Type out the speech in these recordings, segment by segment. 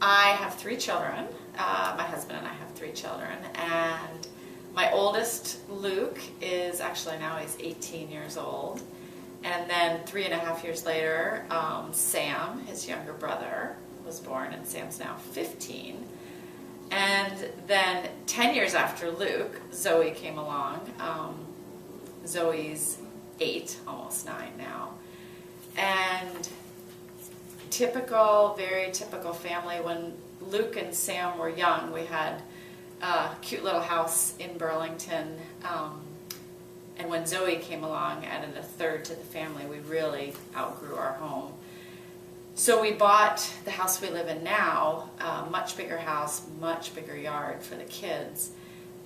I have three children. My husband and I have three children, and my oldest, Luke, is actually now he's 18 years old. And then 3.5 years later, Sam, his younger brother, was born, and Sam's now 15. And then 10 years after Luke, Zoe came along. Zoe's 8, almost 9 now. And very typical family. When Luke and Sam were young, we had a cute little house in Burlington. And when Zoe came along, added a third to the family, we really outgrew our home. So we bought the house we live in now, a much bigger house, much bigger yard for the kids,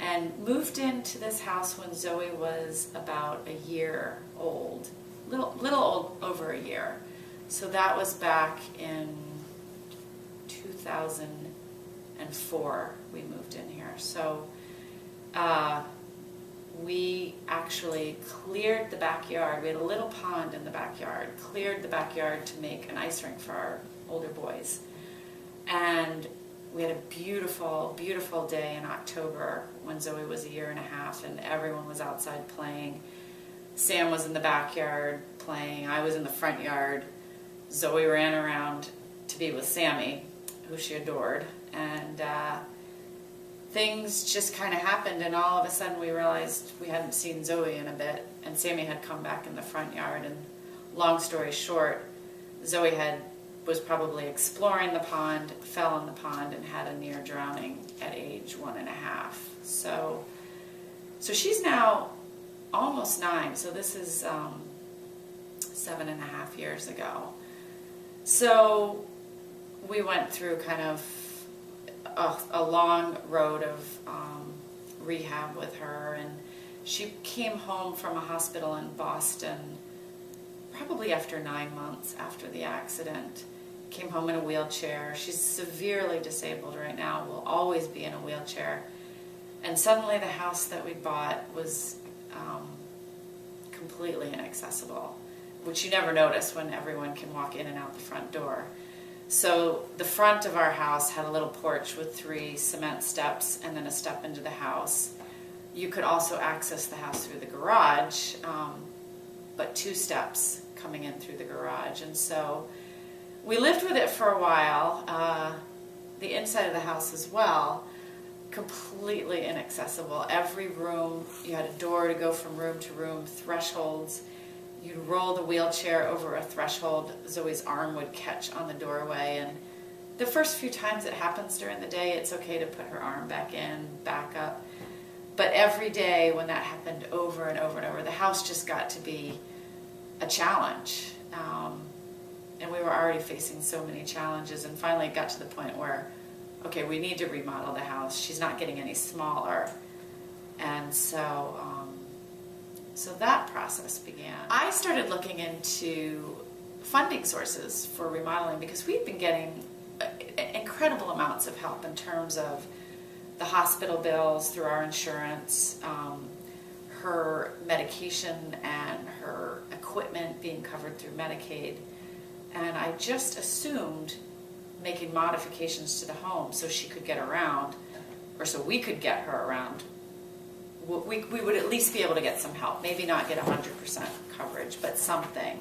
and moved into this house when Zoe was about a year old, little old, over a year. So that was back in 2004 we moved in here. So we actually cleared the backyard. We had a little pond in the backyard, cleared the backyard to make an ice rink for our older boys. And we had a beautiful, beautiful day in October when Zoe was a year and a half, and everyone was outside playing. Sam was in the backyard playing. I was in the front yard. Zoe ran around to be with Sammy, who she adored. And things just kind of happened, and all of a sudden we realized we hadn't seen Zoe in a bit, and Sammy had come back in the front yard. And long story short, Zoe was probably exploring the pond, fell in the pond, and had a near drowning at age 1.5. So she's now almost 9. So this is 7.5 years ago. So we went through kind of a long road of rehab with her, and she came home from a hospital in Boston probably after 9 months after the accident. Came home in a wheelchair. She's severely disabled right now, will always be in a wheelchair. And suddenly the house that we bought was completely inaccessible, which you never notice when everyone can walk in and out the front door. So the front of our house had a little porch with 3 cement steps and then a step into the house. You could also access the house through the garage, but 2 steps coming in through the garage. And so we lived with it for a while, the inside of the house as well, completely inaccessible. Every room, you had a door to go from room to room, thresholds. You'd roll the wheelchair over a threshold, Zoe's arm would catch on the doorway, and the first few times it happens during the day, it's okay to put her arm back in, back up. But every day when that happened over and over and over, the house just got to be a challenge. And we were already facing so many challenges, and finally it got to the point where, okay, we need to remodel the house. She's not getting any smaller. And so that process began. I started looking into funding sources for remodeling because we'd been getting incredible amounts of help in terms of the hospital bills through our insurance, her medication and her equipment being covered through Medicaid. And I just assumed making modifications to the home so she could get around, or so we could get her around, we would at least be able to get some help. Maybe not get 100% coverage, but something.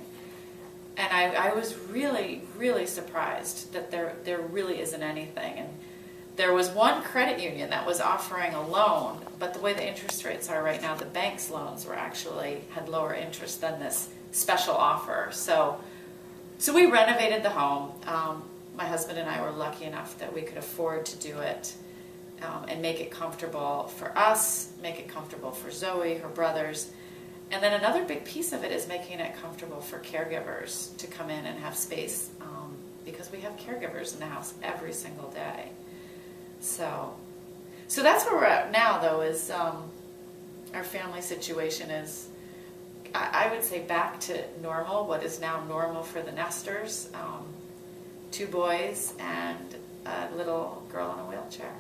And I was really, really surprised that there really isn't anything. And there was one credit union that was offering a loan, but the way the interest rates are right now, the bank's loans had lower interest than this special offer. So we renovated the home. My husband and I were lucky enough that we could afford to do it and make it comfortable for us, make it comfortable for Zoe, her brothers. And then another big piece of it is making it comfortable for caregivers to come in and have space, because we have caregivers in the house every single day. So that's where we're at now, though, is our family situation is, I would say, back to normal, what is now normal for the Nestors. 2 boys and a little girl in a wheelchair.